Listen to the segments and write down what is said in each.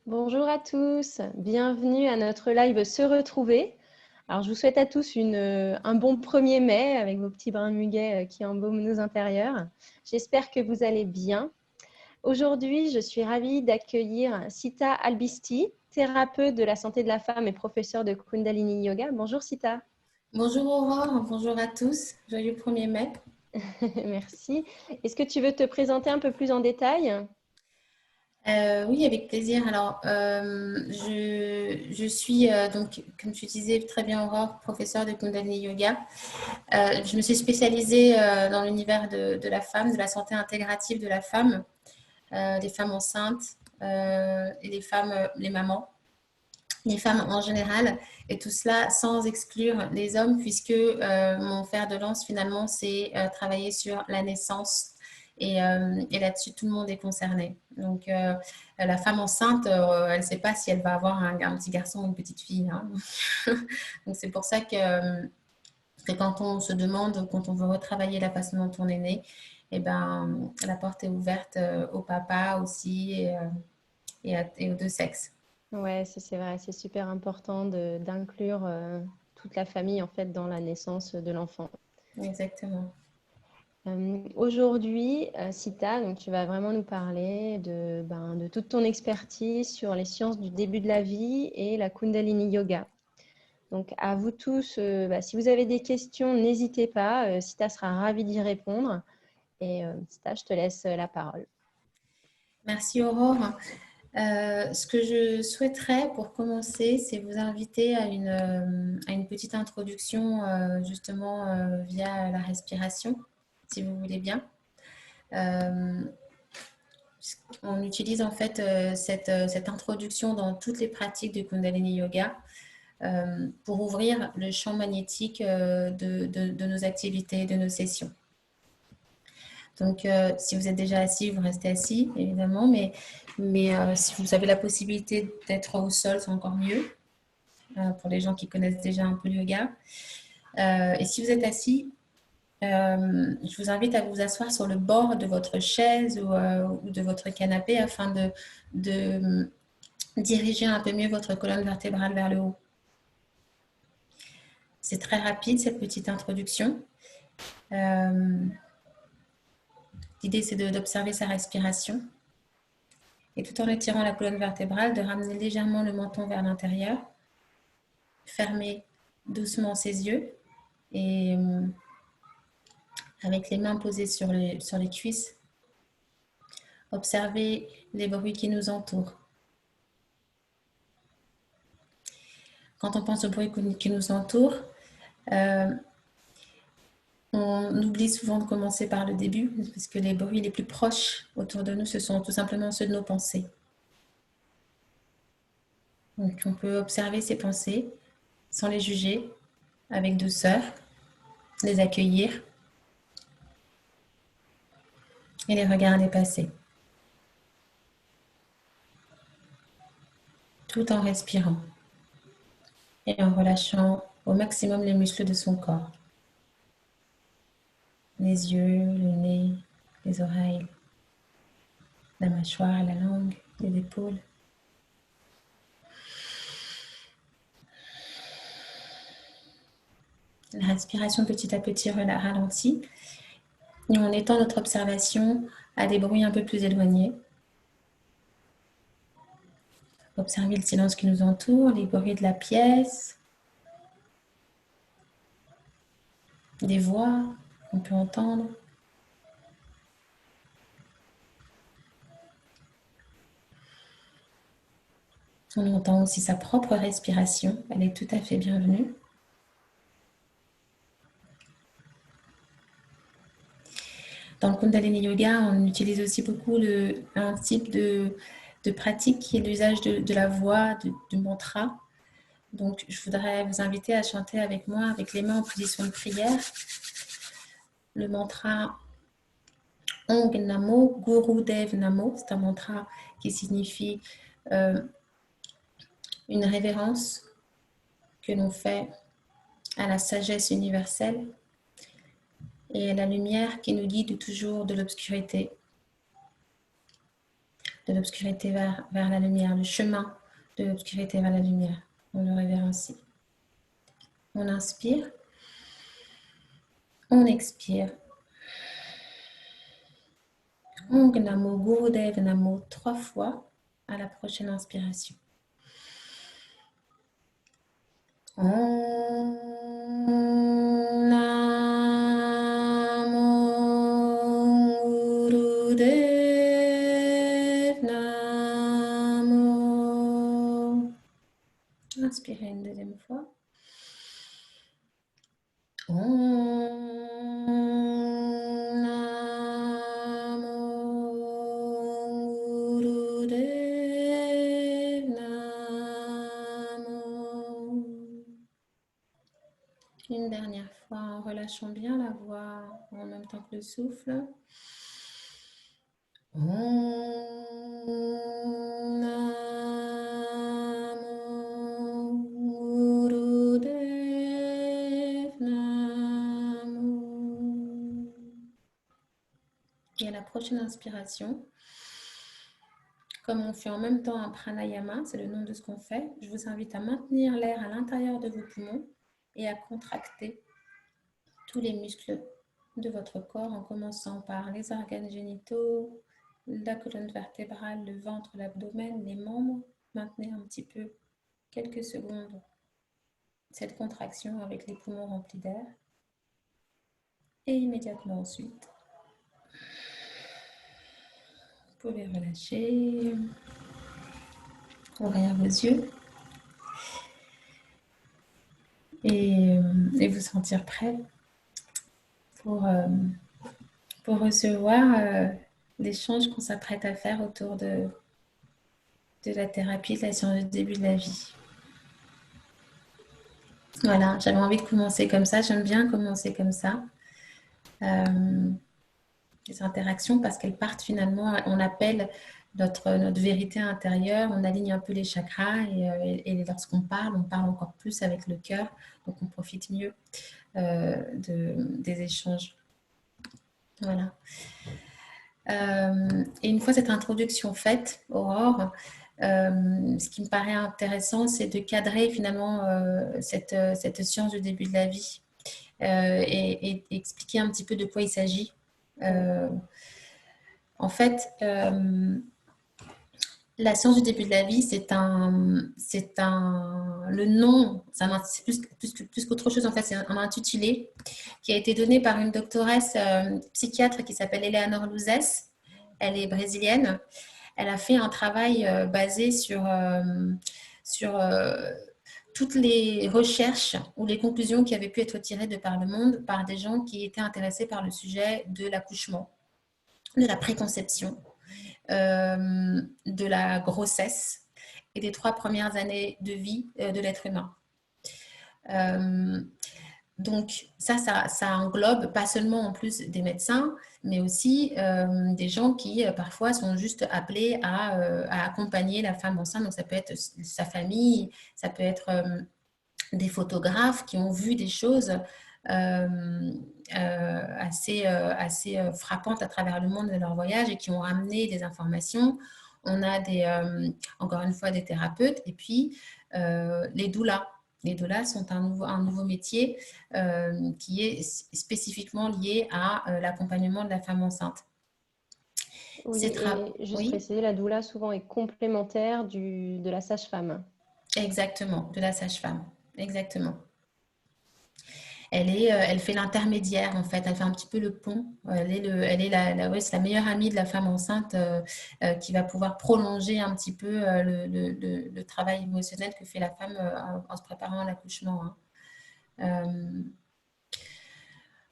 Bonjour à tous, bienvenue à notre live Se retrouver. Alors, je vous souhaite à tous un bon 1er mai avec vos petits brins muguets qui embaument nos intérieurs. J'espère que vous allez bien. Aujourd'hui, je suis ravie d'accueillir Sita Albisti, thérapeute de la santé de la femme et professeure de Kundalini Yoga. Bonjour Sita. Bonjour Aurore, bonjour à tous, joyeux 1er mai. Merci. Est-ce que tu veux te présenter un peu plus en détail? Oui, avec plaisir. Alors, je suis, donc, comme tu disais très bien Aurore, professeure de Kundalini Yoga. Je me suis spécialisée dans l'univers de la femme, de la santé intégrative de la femme, des femmes enceintes et des femmes, les mamans, les femmes en général, et tout cela sans exclure les hommes, puisque mon fer de lance finalement, c'est travailler sur la naissance. Et là-dessus, tout le monde est concerné. Donc, la femme enceinte, elle ne sait pas si elle va avoir un petit garçon ou une petite fille, hein. Donc, c'est pour ça que quand on se demande, quand on veut retravailler la façon dont on est né, eh ben, la porte est ouverte au papa aussi et aux deux sexes. Ouais, c'est vrai, c'est super important d'inclure toute la famille en fait dans la naissance de l'enfant. Exactement. Aujourd'hui, Sita, donc tu vas vraiment nous parler de toute ton expertise sur les sciences du début de la vie et la Kundalini Yoga. Donc à vous tous, si vous avez des questions, n'hésitez pas. Sita sera ravie d'y répondre. Et Sita, je te laisse la parole. Merci Aurore. Ce que je souhaiterais pour commencer, c'est vous inviter à une petite introduction justement via la respiration, si vous voulez bien. Euh, on utilise en fait cette introduction dans toutes les pratiques du Kundalini Yoga pour ouvrir le champ magnétique de nos activités, de nos sessions. Donc, si vous êtes déjà assis, vous restez assis, évidemment, mais si vous avez la possibilité d'être au sol, c'est encore mieux pour les gens qui connaissent déjà un peu le yoga. Et si vous êtes assis, je vous invite à vous asseoir sur le bord de votre chaise ou de votre canapé afin de diriger un peu mieux votre colonne vertébrale vers le haut. C'est très rapide, cette petite introduction. L'idée, c'est d'observer sa respiration. Et tout en étirant la colonne vertébrale, de ramener légèrement le menton vers l'intérieur. Fermer doucement ses yeux et avec les mains posées sur les cuisses, observer les bruits qui nous entourent. Quand on pense aux bruits qui nous entourent, on oublie souvent de commencer par le début, parce que les bruits les plus proches autour de nous, ce sont tout simplement ceux de nos pensées. Donc on peut observer ces pensées sans les juger, avec douceur, les accueillir et les regarder passer. Tout en respirant et en relâchant au maximum les muscles de son corps. Les yeux, le nez, les oreilles, la mâchoire, la langue, les épaules. La respiration petit à petit ralentit et on étend notre observation à des bruits un peu plus éloignés. Observez le silence qui nous entoure, les bruits de la pièce, des voix qu'on peut entendre. On entend aussi sa propre respiration, elle est tout à fait bienvenue. Dans le Kundalini Yoga, on utilise aussi beaucoup un type de pratique qui est l'usage de la voix, du mantra. Donc, je voudrais vous inviter à chanter avec moi, avec les mains en position de prière, le mantra Ong Namo, Guru Dev Namo. C'est un mantra qui signifie une révérence que l'on fait à la sagesse universelle et à la lumière qui nous guide toujours de l'obscurité. de l'obscurité vers la lumière, le chemin de l'obscurité vers la lumière. On le révérencie. On inspire. On expire. Om Namo Gurudev Namo 3 fois à la prochaine inspiration. Om Namo Gurudev Namo. Inspirez une deuxième fois. Une dernière fois en relâchant bien la voix en même temps que le souffle. Et à la prochaine inspiration, comme on fait en même temps un pranayama, c'est le nom de ce qu'on fait, je vous invite à maintenir l'air à l'intérieur de vos poumons et à contracter tous les muscles de votre corps en commençant par les organes génitaux, la colonne vertébrale, le ventre, l'abdomen, les membres. Maintenez un petit peu, quelques secondes, cette contraction avec les poumons remplis d'air. Et immédiatement ensuite, vous pouvez relâcher, ouvrir vos yeux et vous sentir prêt pour recevoir l'échange qu'on s'apprête à faire autour de la thérapie de la science du début de la vie. Voilà, j'avais envie de commencer comme ça. J'aime bien commencer comme ça. Les interactions, parce qu'elles partent finalement, on appelle notre vérité intérieure, on aligne un peu les chakras et lorsqu'on parle, on parle encore plus avec le cœur. Donc, on profite mieux des échanges. Voilà. Et une fois cette introduction faite, Aurore, ce qui me paraît intéressant, c'est de cadrer finalement cette science du début de la vie et expliquer un petit peu de quoi il s'agit. En fait, la science du début de la vie, le nom, c'est plus qu'autre chose, en fait, c'est un intitulé qui a été donné par une doctoresse psychiatre qui s'appelle Eleanor Luzes. Elle est brésilienne. Elle a fait un travail basé sur toutes les recherches ou les conclusions qui avaient pu être tirées de par le monde par des gens qui étaient intéressés par le sujet de l'accouchement, de la préconception, de la grossesse et des 3 premières années de vie de l'être humain. Donc, ça englobe pas seulement en plus des médecins, mais aussi des gens qui parfois sont juste appelés à accompagner la femme enceinte. Donc, ça peut être sa famille, ça peut être des photographes qui ont vu des choses assez frappantes à travers le monde de leur voyage et qui ont amené des informations. On a encore une fois des thérapeutes et puis les doulas. Les doulas sont un nouveau métier qui est spécifiquement lié à l'accompagnement de la femme enceinte. Oui, et juste préciser, la doula souvent est complémentaire de la sage-femme. Exactement, de la sage-femme, exactement. Elle fait l'intermédiaire en fait, elle fait un petit peu le pont. C'est la meilleure amie de la femme enceinte qui va pouvoir prolonger un petit peu le travail émotionnel que fait la femme en se préparant à l'accouchement.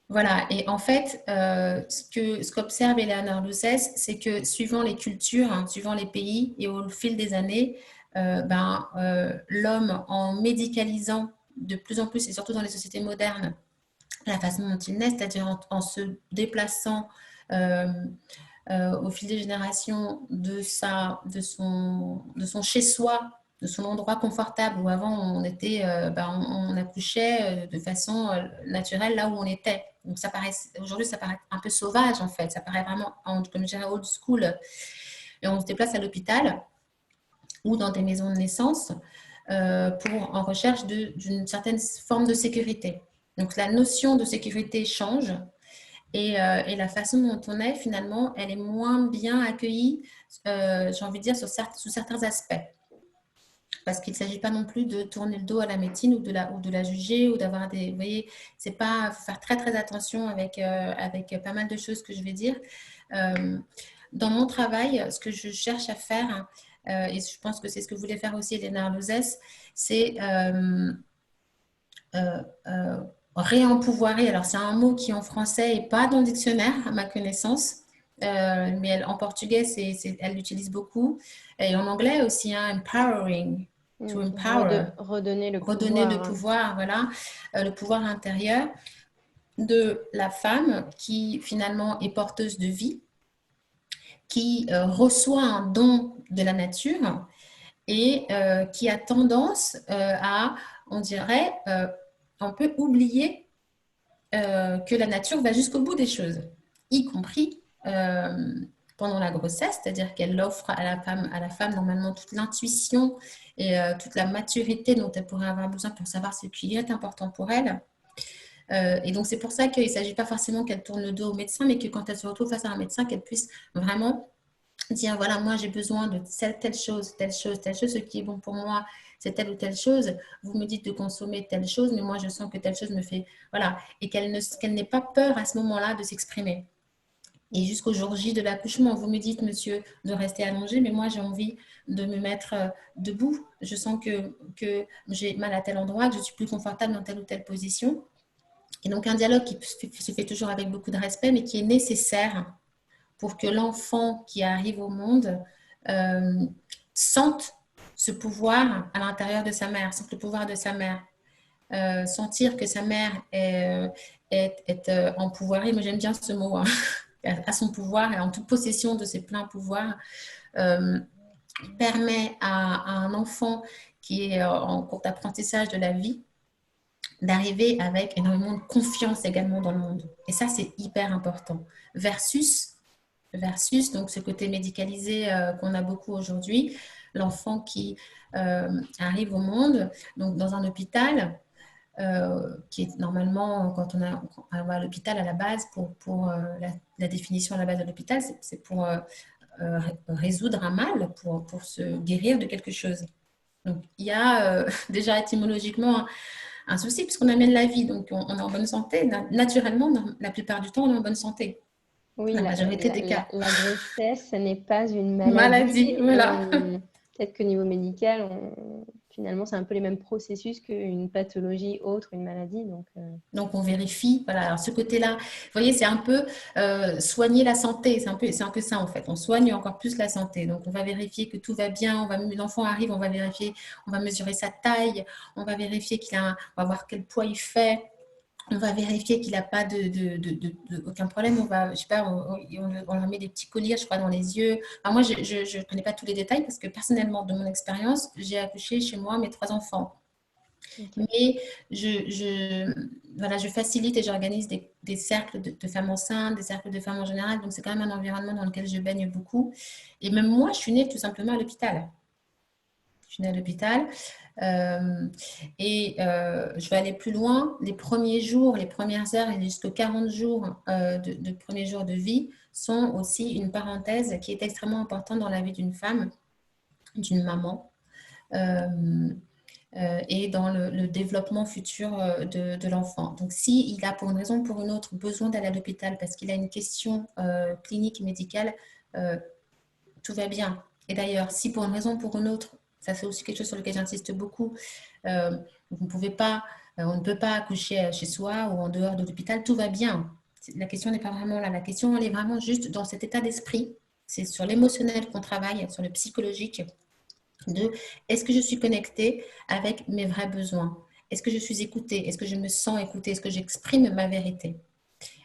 Voilà, et en fait, ce qu'observe Eleanor Luzes, c'est que suivant les cultures, suivant les pays et au fil des années, l'homme, en médicalisant de plus en plus, et surtout dans les sociétés modernes, la façon dont il naît, c'est-à-dire en se déplaçant au fil des générations de son chez-soi, de son endroit confortable, où avant on accouchait de façon naturelle là où on était. Donc aujourd'hui ça paraît un peu sauvage en fait, ça paraît vraiment, comme je dirais, old school. et on se déplace à l'hôpital ou dans des maisons de naissance en recherche d'une certaine forme de sécurité. Donc, la notion de sécurité change et la façon dont on est, finalement, elle est moins bien accueillie, j'ai envie de dire, sous certains aspects. Parce qu'il ne s'agit pas non plus de tourner le dos à la médecine ou de la juger ou d'avoir des... Vous voyez, c'est pas... faut faire très, très attention avec pas mal de choses que je vais dire. Dans mon travail, ce que je cherche à faire, et je pense que c'est ce que voulait faire aussi Elena Arlouzès, c'est réempouvoirer. Alors, c'est un mot qui en français n'est pas dans le dictionnaire, à ma connaissance, mais en portugais, elle l'utilise beaucoup. Et en anglais aussi, hein, empowering, to empower. Redonner le redonner pouvoir. le pouvoir, voilà, le pouvoir intérieur de la femme qui finalement est porteuse de vie, qui reçoit un don de la nature et qui a tendance à, on dirait, on peut oublier que la nature va jusqu'au bout des choses, y compris pendant la grossesse, c'est-à-dire qu'elle offre à la femme normalement toute l'intuition et toute la maturité dont elle pourrait avoir besoin pour savoir ce qui est important pour elle. Et donc, c'est pour ça qu'il ne s'agit pas forcément qu'elle tourne le dos au médecin, mais que quand elle se retrouve face à un médecin, qu'elle puisse vraiment dire, voilà, moi, j'ai besoin de telle chose, telle chose, telle chose, ce qui est bon pour moi, c'est telle ou telle chose. Vous me dites de consommer telle chose, mais moi, je sens que telle chose me fait... Voilà. Et qu'elle n'ait pas peur à ce moment-là de s'exprimer. Et jusqu'au jour J de l'accouchement, vous me dites, monsieur, de rester allongé, mais moi, j'ai envie de me mettre debout. Je sens que j'ai mal à tel endroit, que je suis plus confortable dans telle ou telle position. Et donc, un dialogue qui se fait toujours avec beaucoup de respect, mais qui est nécessaire pour que l'enfant qui arrive au monde sente ce pouvoir à l'intérieur de sa mère, sente le pouvoir de sa mère. Sentir que sa mère est empouvoirée, moi j'aime bien ce mot, hein, à son pouvoir et en toute possession de ses pleins pouvoirs, permet à un enfant qui est en cours d'apprentissage de la vie d'arriver avec énormément de confiance également dans le monde. Et ça, c'est hyper important. Versus donc ce côté médicalisé qu'on a beaucoup aujourd'hui, l'enfant qui arrive au monde, donc dans un hôpital, qui est normalement, quand on va à l'hôpital à la base, pour la définition à la base de l'hôpital, c'est pour résoudre un mal, pour se guérir de quelque chose. Donc, il y a déjà étymologiquement un souci puisqu'on amène la vie, donc on est en bonne santé. Naturellement, la plupart du temps, on est en bonne santé. Oui, la majorité des cas. La grossesse, ce n'est pas une Maladie, voilà. Peut-être qu'au niveau médical, finalement, c'est un peu les mêmes processus qu'une pathologie autre, une maladie. Donc, on vérifie. Voilà. Alors, ce côté-là, vous voyez, c'est un peu soigner la santé. C'est un peu ça, en fait. On soigne encore plus la santé. Donc, on va vérifier que tout va bien. L'enfant arrive, on va vérifier, on va mesurer sa taille. On va vérifier on va voir quel poids il fait. On va vérifier qu'il n'a pas aucun problème. On va, je sais pas, on leur met des petits colliers, je crois, dans les yeux. Enfin, moi, je ne connais pas tous les détails parce que personnellement, de mon expérience, j'ai accouché chez moi mes 3 enfants. Okay. Mais je facilite et j'organise des cercles de femmes enceintes, des cercles de femmes en général. Donc, c'est quand même un environnement dans lequel je baigne beaucoup. Et même moi, je suis née tout simplement à l'hôpital. Je suis née à l'hôpital. Je vais aller plus loin. Les premiers jours, les premières heures et jusqu'aux 40 jours de premiers jours de vie sont aussi une parenthèse qui est extrêmement importante dans la vie d'une femme, d'une maman, et dans le développement futur de l'enfant. Donc, s'il a pour une raison ou pour une autre besoin d'aller à l'hôpital parce qu'il a une question clinique, médicale, tout va bien. Et d'ailleurs, si pour une raison ou pour une autre, ça c'est aussi quelque chose sur lequel j'insiste beaucoup, on ne peut pas accoucher chez soi ou en dehors de l'hôpital, tout va bien. La question n'est pas vraiment là. La question, elle est vraiment juste dans cet état d'esprit. C'est sur l'émotionnel qu'on travaille, sur le psychologique, de est-ce que je suis connectée avec mes vrais besoins? Est-ce que je suis écoutée? Est-ce que je me sens écoutée? Est-ce que j'exprime ma vérité?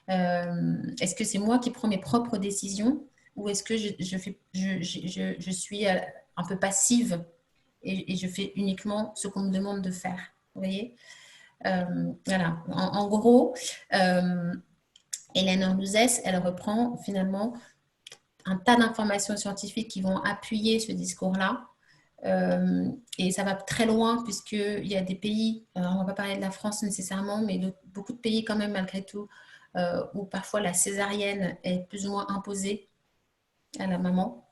Est-ce que c'est moi qui prends mes propres décisions ou est-ce que je suis un peu passive et je fais uniquement ce qu'on me demande de faire? Vous voyez? Voilà. En gros, Hélène Arlouzès, elle reprend finalement un tas d'informations scientifiques qui vont appuyer ce discours-là. Et ça va très loin puisqu'il y a des pays, on ne va pas parler de la France nécessairement, mais beaucoup de pays quand même malgré tout, où parfois la césarienne est plus ou moins imposée à la maman,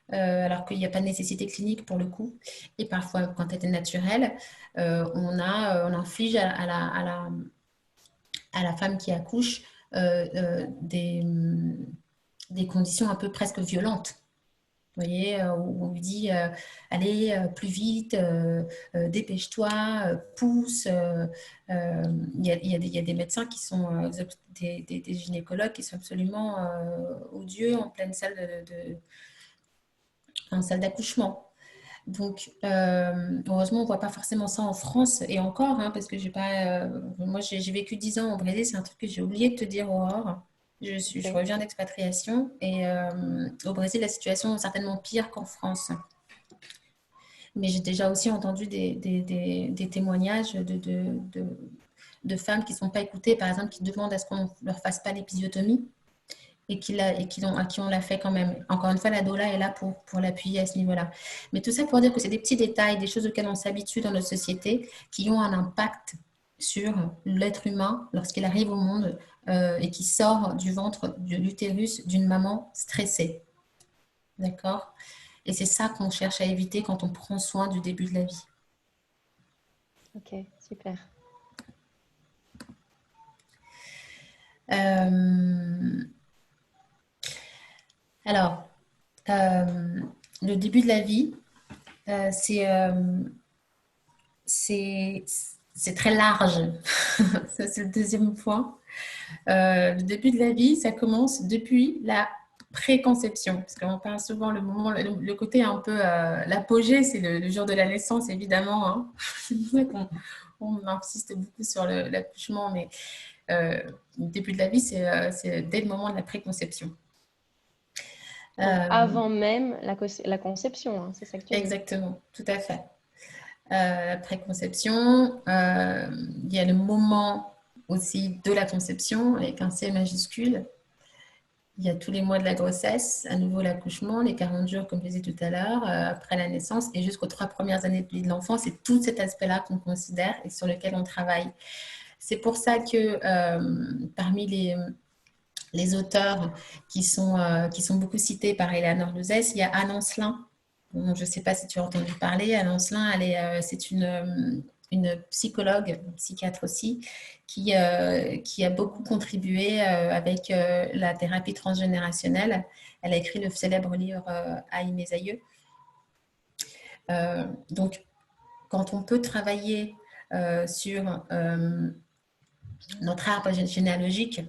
alors qu'il n'y a pas de nécessité clinique pour le coup. Et parfois, quand elle est naturelle, on inflige à la femme qui accouche des conditions un peu presque violentes. Vous voyez, où on lui dit allez plus vite, dépêche-toi, pousse. Il y a des médecins qui sont des gynécologues qui sont absolument odieux en pleine en salle d'accouchement. Donc, heureusement, on ne voit pas forcément ça en France et encore, hein, parce que moi, j'ai vécu 10 ans au Brésil, c'est un truc que j'ai oublié de te dire, Aurore. Je reviens d'expatriation et au Brésil, la situation est certainement pire qu'en France. Mais j'ai déjà aussi entendu des témoignages de femmes qui ne sont pas écoutées, par exemple, qui demandent à ce qu'on ne leur fasse pas l'épisiotomie et à qui on l'a fait quand même. Encore une fois, la doula est là pour l'appuyer à ce niveau-là. Mais tout ça pour dire que c'est des petits détails, des choses auxquelles on s'habitue dans notre société qui ont un impact sur l'être humain lorsqu'il arrive au monde et qui sort du ventre, de l'utérus d'une maman stressée. D'accord? Et c'est ça qu'on cherche à éviter quand on prend soin du début de la vie. Ok, super. Alors, le début de la vie, c'est très large. Ça, c'est le deuxième point. Le début de la vie, ça commence depuis la préconception. Parce qu'on parle souvent le côté un peu l'apogée, c'est le jour de la naissance, évidemment. Hein. C'est pour ça qu'on insiste beaucoup sur l'accouchement, mais le début de la vie, c'est dès le moment de la préconception. Donc, avant même la conception, hein, c'est ça que tu dis. Exactement, tout à fait. La préconception, il y a le moment aussi de la conception avec un C majuscule. Il y a tous les mois de la grossesse, à nouveau l'accouchement, les 40 jours, comme je disais tout à l'heure, après la naissance et jusqu'aux 3 premières années de vie de l'enfant. C'est tout cet aspect-là qu'on considère et sur lequel on travaille. C'est pour ça que parmi les auteurs qui sont beaucoup cités par Eleanor Luzès, il y a Anne Ancelin. Bon, je ne sais pas si tu as entendu parler. Anne Ancelin, c'est une psychologue, une psychiatre aussi, qui a beaucoup contribué avec la thérapie transgénérationnelle. Elle a écrit le célèbre livre Aïe mes aïeux. Donc, quand on peut travailler sur notre arbre généalogique,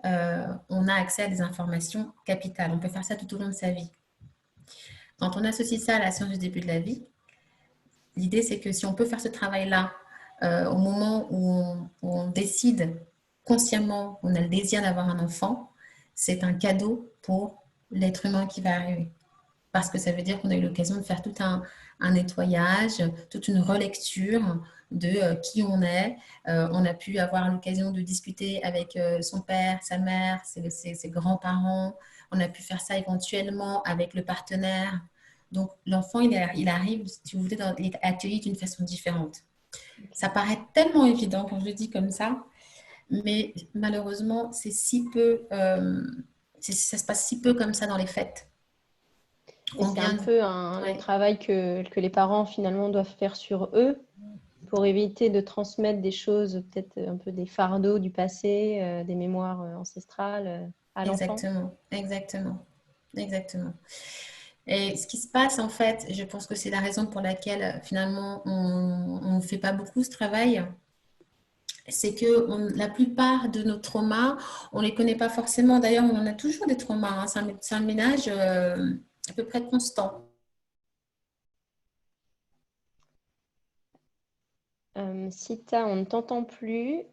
on a accès à des informations capitales. On peut faire ça tout au long de sa vie. Quand on associe ça à la science du début de la vie, l'idée c'est que si on peut faire ce travail-là au moment où on décide consciemment, on a le désir d'avoir un enfant, c'est un cadeau pour l'être humain qui va arriver. Parce que ça veut dire qu'on a eu l'occasion de faire tout un nettoyage, toute une relecture de qui on est. On a pu avoir l'occasion de discuter avec son père, sa mère, ses grands-parents. On a pu faire ça éventuellement avec le partenaire. Donc, l'enfant, il arrive, si vous voulez, il est accueilli d'une façon différente. Ça paraît tellement évident quand je le dis comme ça, mais malheureusement, ça se passe si peu comme ça dans les fêtes. Et c'est un peu un travail que les parents finalement doivent faire sur eux pour éviter de transmettre des choses, peut-être un peu des fardeaux du passé, des mémoires ancestrales à l'enfant. Exactement. Et ce qui se passe en fait, je pense que c'est la raison pour laquelle finalement on ne fait pas beaucoup ce travail, c'est que la plupart de nos traumas, on ne les connaît pas forcément. D'ailleurs, on en a toujours des traumas. Hein. C'est un ménage à peu près constant. Sita, on ne t'entend plus.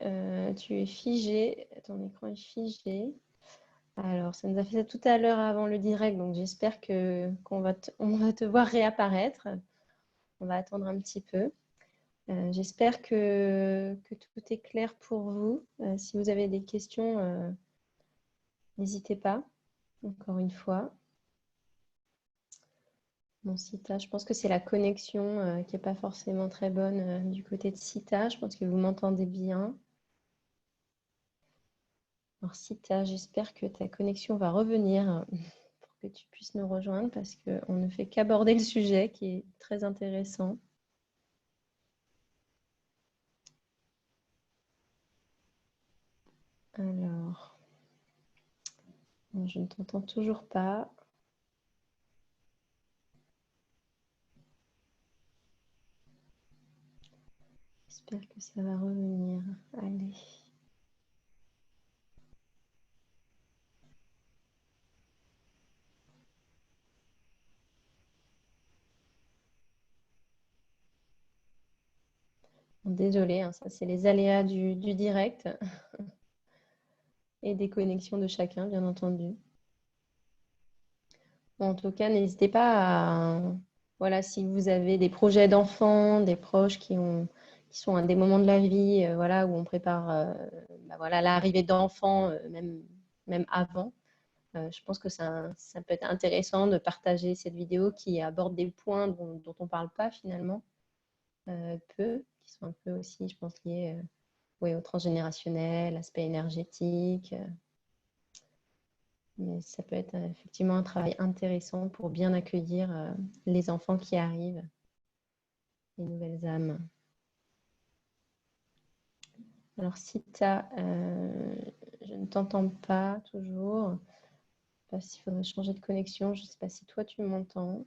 Tu es figé. Ton écran est figé. Alors, ça nous a fait ça tout à l'heure avant le direct, donc j'espère qu'on va te voir réapparaître. On va attendre un petit peu. J'espère que tout est clair pour vous. Si vous avez des questions, n'hésitez pas. encore une fois. Mon Sita, je pense que c'est la connexion qui n'est pas forcément très bonne du côté de Sita. Je pense que vous m'entendez bien. Alors Sita, j'espère que ta connexion va revenir pour que tu puisses nous rejoindre parce qu'on ne fait qu'aborder le sujet qui est très intéressant. Alors, bon, je ne t'entends toujours pas. J'espère que ça va revenir. Allez. Désolée, hein, ça c'est les aléas du direct et des connexions de chacun, bien entendu. Bon, en tout cas, n'hésitez pas à, voilà, si vous avez des projets d'enfants, des proches qui sont à des moments de la vie, voilà, où on prépare, voilà, l'arrivée d'enfants, même avant. Je pense que ça peut être intéressant de partager cette vidéo qui aborde des points dont on ne parle pas finalement, qui sont un peu aussi, je pense, liés au transgénérationnel, l'aspect énergétique. Mais ça peut être effectivement un travail intéressant pour bien accueillir les enfants qui arrivent, les nouvelles âmes. Alors, Sita, je ne t'entends pas toujours. Je ne sais pas s'il faudrait changer de connexion. Je ne sais pas si toi, tu m'entends.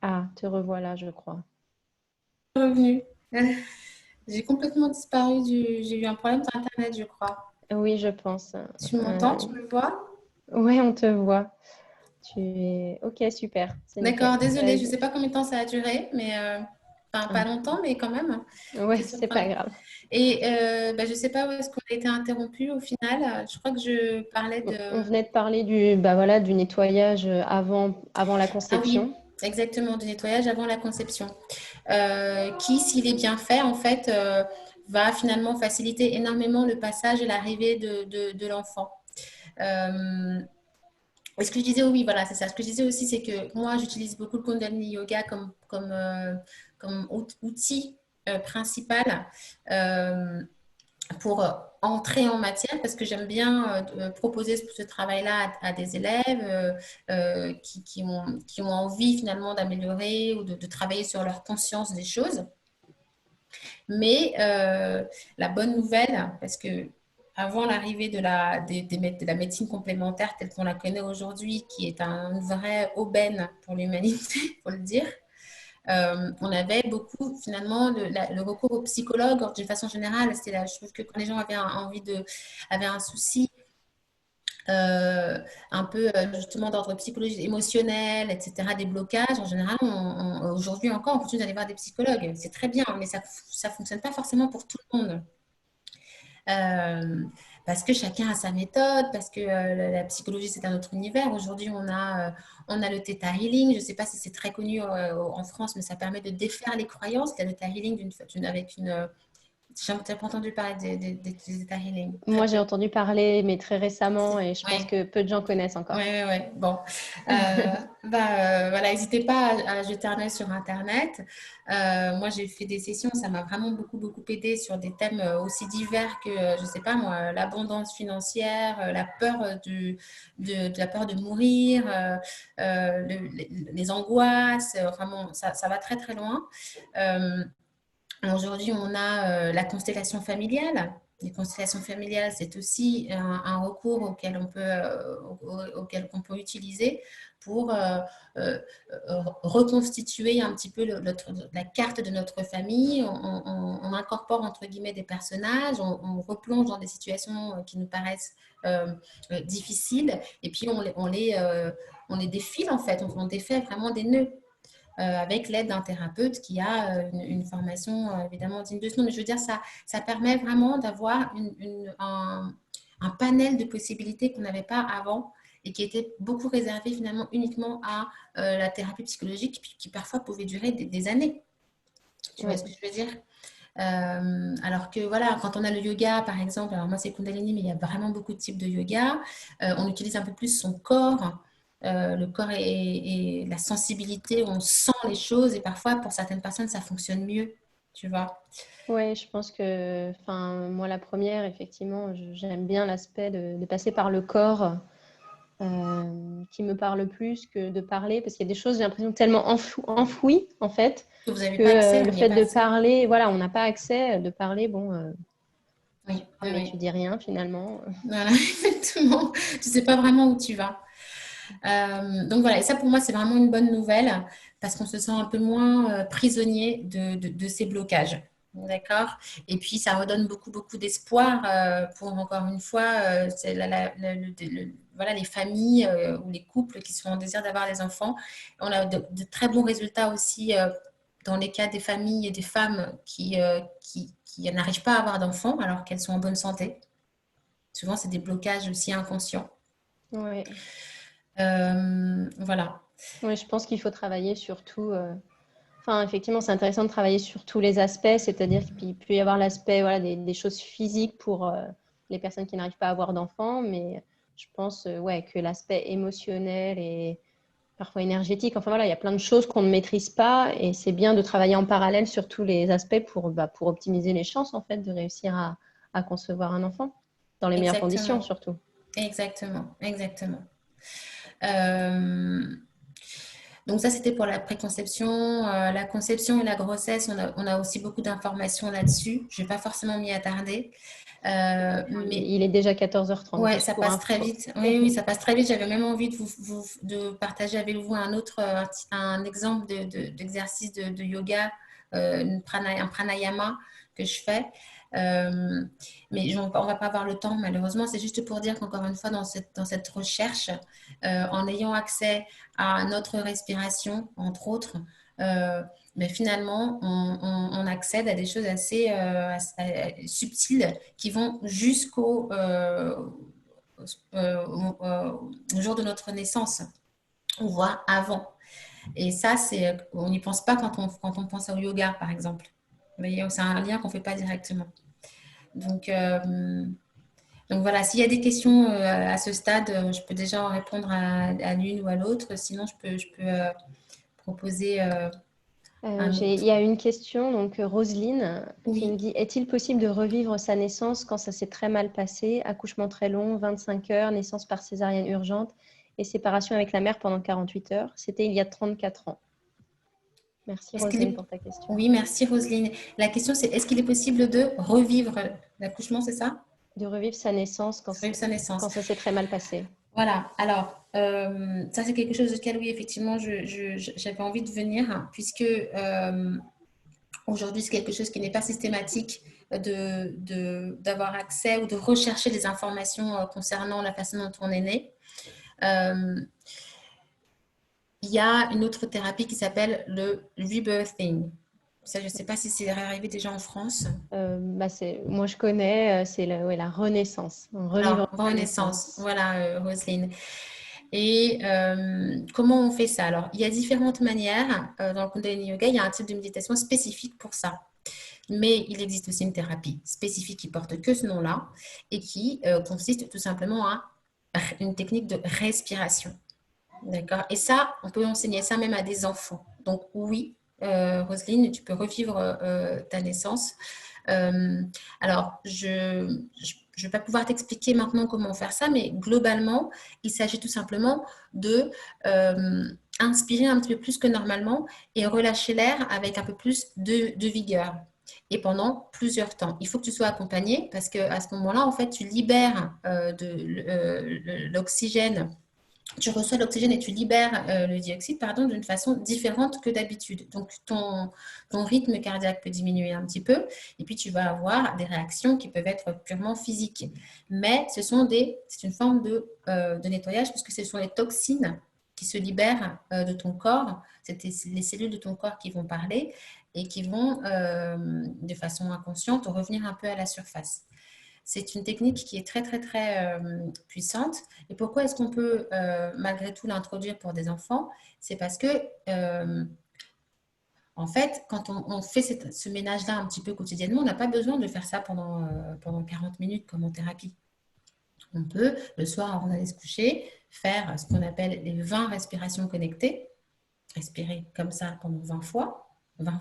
Ah, te revoilà, je crois. Revenu. J'ai complètement disparu J'ai eu un problème d'Internet, je crois. Oui, je pense. Tu m'entends? Tu me vois? Oui, on te voit. Ok, super. C'est D'accord, nickel. désolée, je ne sais pas combien de temps ça a duré, mais enfin, pas Ah, longtemps, mais quand même. ouais, c'est pas grave. Et je ne sais pas où est-ce qu'on a été interrompu au final. Je crois que je parlais de… On venait de parler du nettoyage avant la Ah oui, conception. exactement, du nettoyage avant la conception. Qui, s'il est bien fait, en fait, va finalement faciliter énormément le passage et l'arrivée de l'enfant. Et ce que je disais, oui, voilà, c'est ça. Ce que je disais aussi, c'est que moi, j'utilise beaucoup le Kundalini Yoga comme outil principal pour entrer en matière parce que j'aime bien proposer ce travail-là à des élèves qui ont envie finalement d'améliorer ou de travailler sur leur conscience des choses. Mais la bonne nouvelle, parce que avant l'arrivée de la médecine complémentaire telle qu'on la connaît aujourd'hui, qui est un vrai aubaine pour l'humanité, pour le dire, on avait beaucoup finalement le recours aux psychologues d'une façon générale. Je trouve que quand les gens avaient un souci un peu justement d'ordre psychologique, émotionnel, etc., des blocages, en général, aujourd'hui encore, on continue d'aller voir des psychologues. C'est très bien, mais ça ne fonctionne pas forcément pour tout le monde. Parce que chacun a sa méthode, parce que la psychologie, c'est un autre univers. Aujourd'hui, on a le Theta Healing. Je ne sais pas si c'est très connu en France, mais ça permet de défaire les croyances. Il y a le Theta Healing avec une… J'ai pas entendu parler des Theta Healing. Très Moi, j'ai peu. entendu parler, mais très récemment, et je pense Ouais. que peu de gens connaissent Oui, encore. oui, oui. Bon, voilà, n'hésitez pas à jeter un œil sur Internet. Moi, j'ai fait des sessions, ça m'a vraiment beaucoup, beaucoup aidé sur des thèmes aussi divers que, je ne sais pas moi, l'abondance financière, la peur de la peur de mourir, les angoisses. Enfin bon, ça va très, très loin. Aujourd'hui, on a la constellation familiale. Les constellations familiales, c'est aussi un recours auquel on peut utiliser pour reconstituer un petit peu la carte de notre famille. On incorpore entre guillemets des personnages, on replonge dans des situations qui nous paraissent difficiles, et puis on les défile en fait, on défait vraiment des nœuds avec l'aide d'un thérapeute qui a une formation évidemment digne de ce nom. Mais je veux dire, ça permet vraiment d'avoir un panel de possibilités qu'on n'avait pas avant et qui était beaucoup réservé finalement uniquement à la thérapie psychologique qui parfois pouvait durer des années. Tu vois Oui, ce que je veux dire? Alors que voilà, quand on a le yoga, par exemple, alors moi c'est Kundalini, mais il y a vraiment beaucoup de types de yoga. On utilise un peu plus son corps. Le corps et la sensibilité, on sent les choses et parfois pour certaines personnes ça fonctionne mieux, tu vois. Ouais, je pense que, enfin, moi, la première, effectivement, j'aime bien l'aspect de passer par le corps qui me parle plus que de parler, parce qu'il y a des choses, j'ai l'impression, tellement enfouies, en fait, Que vous n'avez que pas accès, le on n'y a fait pas de accès. parler, voilà, on n'a pas accès, de parler, bon, Oui, oui, mais oui. tu dis rien finalement. Voilà, exactement. Tu sais pas vraiment où tu vas. Donc voilà, et ça pour moi c'est vraiment une bonne nouvelle parce qu'on se sent un peu moins prisonnier de ces blocages. D'accord? Et puis ça redonne beaucoup, beaucoup d'espoir pour encore une fois, c'est voilà, les familles ou les couples qui sont en désir d'avoir des enfants. On a de très bons résultats aussi dans les cas des familles et des femmes qui n'arrivent pas à avoir d'enfants alors qu'elles sont en bonne santé. Souvent, c'est des blocages aussi inconscients. Ouais. Voilà. Ouais, je pense qu'il faut travailler sur tout. Enfin, effectivement, c'est intéressant de travailler sur tous les aspects, c'est-à-dire qu'il peut y avoir l'aspect voilà, des choses physiques pour les personnes qui n'arrivent pas à avoir d'enfants, mais je pense ouais, que l'aspect émotionnel et parfois énergétique, enfin voilà, il y a plein de choses qu'on ne maîtrise pas et c'est bien de travailler en parallèle sur tous les aspects pour optimiser les chances en fait de réussir à concevoir un enfant dans les meilleures conditions Exactement. surtout. Exactement. Exactement. Euh, donc ça, c'était pour la préconception. La conception et la grossesse, on a aussi beaucoup d'informations là-dessus. Je ne vais pas forcément m'y attarder. Mais Il est déjà 14h30, ouais, juste ça pour passe très info. vite. Oui, oui, ça passe très vite. J'avais même envie de partager avec vous un autre, un exemple d'exercice de yoga, un pranayama que je fais. Euh, mais on ne va pas avoir le temps, malheureusement. C'est juste pour dire qu'encore une fois, dans cette recherche, en ayant accès à notre respiration, entre autres, euh, mais finalement, on accède à des choses assez subtiles qui vont jusqu'au au jour de notre naissance, voire avant. Et ça, on n'y pense pas quand on pense au yoga, par exemple. Vous voyez, c'est un lien qu'on ne fait pas directement. Donc, donc voilà, s'il y a des questions à ce stade, je peux déjà en répondre à l'une ou à l'autre. Sinon, je peux proposer un Il autre. y a une question, donc Roselyne, qui nous Oui. dit, est-il possible de revivre sa naissance quand ça s'est très mal passé, accouchement très long, 25 heures, naissance par césarienne urgente et séparation avec la mère pendant 48 heures? C'était il y a 34 ans. Merci Est-ce qu'il Roselyne est... pour ta question. Oui, merci Roselyne. La question, c'est est-ce qu'il est possible de revivre l'accouchement, c'est ça? De revivre sa naissance Revivre sa naissance. quand ça s'est très mal passé. Voilà, alors ça c'est quelque chose duquel oui effectivement j'avais envie de venir puisque aujourd'hui c'est quelque chose qui n'est pas systématique d'avoir accès ou de rechercher des informations concernant la façon dont on est né. Euh, il y a une autre thérapie qui s'appelle le rebirthing. Ça, je ne sais pas si c'est arrivé déjà en France. Moi, je connais, c'est ouais, la renaissance, revivre Alors, sa renaissance, naissance. voilà, Roselyne. Et comment on fait ça? Alors, il y a différentes manières. Dans le Kundalini Yoga, il y a un type de méditation spécifique pour ça. Mais il existe aussi une thérapie spécifique qui porte que ce nom-là et qui consiste tout simplement à une technique de respiration. D'accord? Et ça, on peut enseigner ça même à des enfants. Donc, oui, Roselyne, tu peux revivre ta naissance. Euh, alors, je ne vais pas pouvoir t'expliquer maintenant comment faire ça, mais globalement, il s'agit tout simplement de inspirer un petit peu plus que normalement et relâcher l'air avec un peu plus de vigueur. Et pendant plusieurs temps. Il faut que tu sois accompagné parce qu'à ce moment-là, en fait, tu libères l'oxygène, tu reçois l'oxygène et tu libères le dioxyde, pardon, d'une façon différente que d'habitude. Donc, ton rythme cardiaque peut diminuer un petit peu et puis tu vas avoir des réactions qui peuvent être purement physiques. Mais c'est une forme de nettoyage puisque ce sont les toxines qui se libèrent de ton corps. C'est les cellules de ton corps qui vont parler et qui vont, de façon inconsciente, revenir un peu à la surface. C'est une technique qui est très, très, très puissante. Et pourquoi est-ce qu'on peut malgré tout l'introduire pour des enfants? C'est parce que En fait, quand on fait ce ménage-là un petit peu quotidiennement, on n'a pas besoin de faire ça pendant 40 minutes comme en thérapie. On peut, le soir avant d'aller se coucher, faire ce qu'on appelle les 20 respirations connectées. Respirer comme ça pendant 20 fois, 20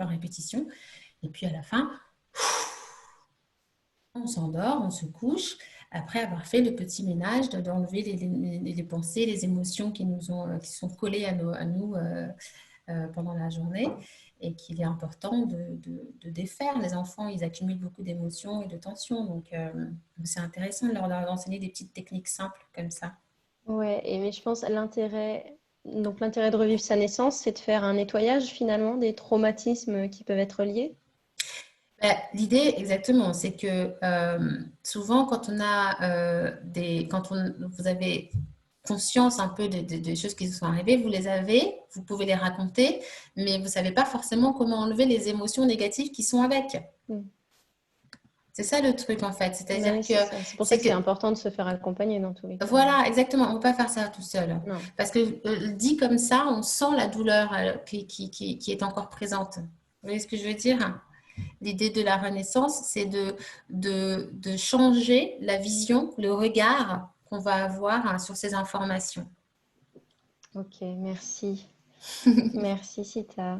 répétitions. Et puis à la fin, on s'endort, on se couche, après avoir fait le petit ménage, d'enlever les pensées, les émotions qui sont collées à nous pendant la journée et qu'il est important de défaire. Les enfants, ils accumulent beaucoup d'émotions et de tensions, donc c'est intéressant de leur enseigner des petites techniques simples comme ça. Ouais, mais je pense l'intérêt de revivre sa naissance, c'est de faire un nettoyage finalement des traumatismes qui peuvent être liés. L'idée, exactement, c'est que souvent, quand on a vous avez conscience un peu des choses qui se sont arrivées, vous les avez, vous pouvez les raconter, mais vous ne savez pas forcément comment enlever les émotions négatives qui sont avec. Mm. C'est ça le truc, en fait. C'est-à-dire Oui, que, c'est ça. C'est pour ça que c'est important de se faire accompagner dans tous les cas. voilà, exactement, on ne peut pas faire ça tout seul. Non. Parce que dit comme ça, on sent la douleur qui est encore présente. Vous voyez ce que je veux dire? L'idée de la renaissance, c'est de changer la vision, le regard qu'on va avoir sur ces informations. Ok, merci. Merci Sita.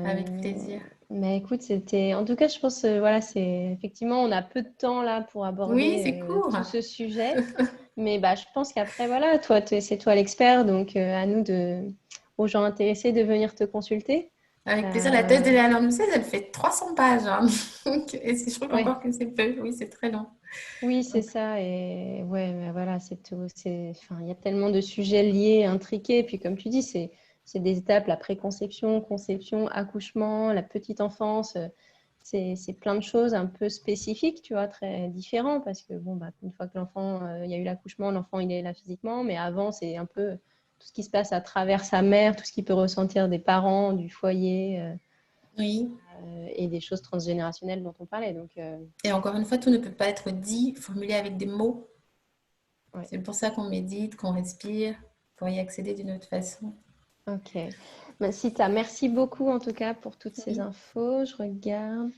Avec plaisir. Mais écoute, en tout cas, je pense, voilà, effectivement, on a peu de temps là pour Oui, c'est aborder court. tout ce sujet. Mais bah, je pense qu'après, voilà, c'est toi l'expert, donc à nous aux gens intéressés de venir te consulter. Avec plaisir. La thèse de Léa Musset, elle fait 300 pages, hein. Et je trouve Ouais. encore que c'est peu. Oui, c'est très long. Oui, c'est Donc, ça. Et ouais, mais voilà, c'est tout. Enfin, il y a tellement de sujets liés, intriqués. Puis comme tu dis, c'est des étapes, la préconception, conception, accouchement, la petite enfance. C'est plein de choses un peu spécifiques, tu vois, très différents. Parce que bon, bah, une fois que il y a eu l'accouchement, l'enfant, il est là physiquement. Mais avant, c'est un peu tout ce qui se passe à travers sa mère, tout ce qu'il peut ressentir des parents, du foyer, oui. et des choses transgénérationnelles dont on parlait. Donc, Et encore une fois, tout ne peut pas être dit, formulé avec des mots. ouais. C'est pour ça qu'on médite, qu'on respire, pour y accéder d'une autre façon. Ok. Ben, Sita, merci beaucoup en tout cas pour toutes ces Oui. infos. Je regarde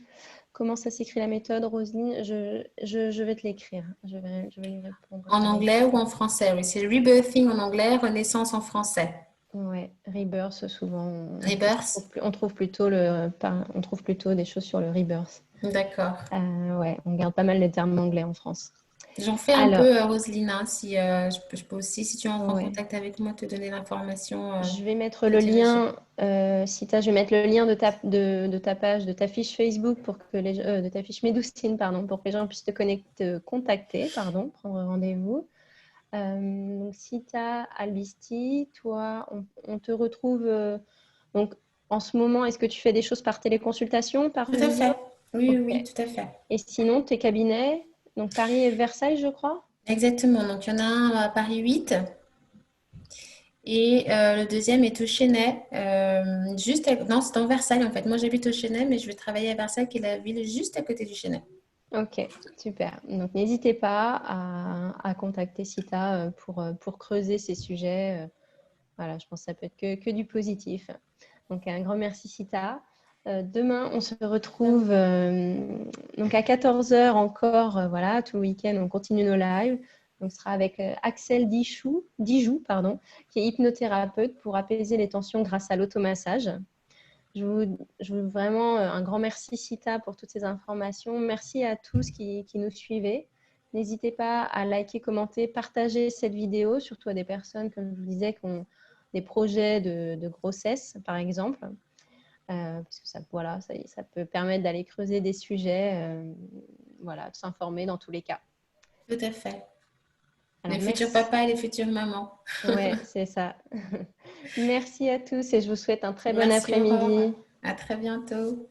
comment ça s'écrit la méthode, Roselyne. Je vais te l'écrire. Je vais y répondre En avec. anglais ou en français? Oui, c'est rebirthing en anglais, renaissance en français. Ouais, Rebirth, souvent, Rebirth? on trouve plutôt des choses sur le Rebirth. D'accord. Ouais, on garde pas mal les termes anglais en France. J'en fais un Alors, peu, Roselyne, hein, si je peux aussi, si tu entres en ouais. contact avec moi, te donner l'information, Je vais mettre te le diriger. lien, Sita, je vais mettre le lien de ta page, de ta fiche Facebook de ta fiche Médoucine, pardon, pour que les gens puissent te contacter, pardon, prendre rendez-vous. Donc, Sita Albisti, toi, on te retrouve donc en ce moment. Est-ce que tu fais des choses par téléconsultation, par Tout à visio? fait. Oui, oui, Ok. oui, tout à fait. Et sinon, tes cabinets, donc Paris et Versailles, je crois? Exactement. Donc, il y en a un à Paris 8 et le deuxième est au Chesnay. Non, c'est dans Versailles en fait. Moi, j'habite au Chesnay, mais je vais travailler à Versailles, qui est la ville juste à côté du Chesnay. Ok, super. Donc, n'hésitez pas à contacter Sita pour creuser ces sujets. Voilà, je pense que ça peut être que du positif. Donc, un grand merci, Sita. Demain, on se retrouve donc à 14 heures encore. Voilà, tout le week-end, on continue nos lives. Donc, ce sera avec Axel Dijoux, pardon, qui est hypnothérapeute pour apaiser les tensions grâce à l'automassage. Je vous vraiment un grand merci, Sita, pour toutes ces informations. Merci à tous qui nous suivez. N'hésitez pas à liker, commenter, partager cette vidéo, surtout à des personnes, comme je vous disais, qui ont des projets de grossesse, par exemple. Parce que ça peut permettre d'aller creuser des sujets, voilà, de s'informer dans tous les cas. Tout à fait. Alors, Les futurs merci. papas et les futures mamans. Ouais, c'est ça. Merci à tous et je vous souhaite un très bon Merci Aurore. après-midi. À très bientôt.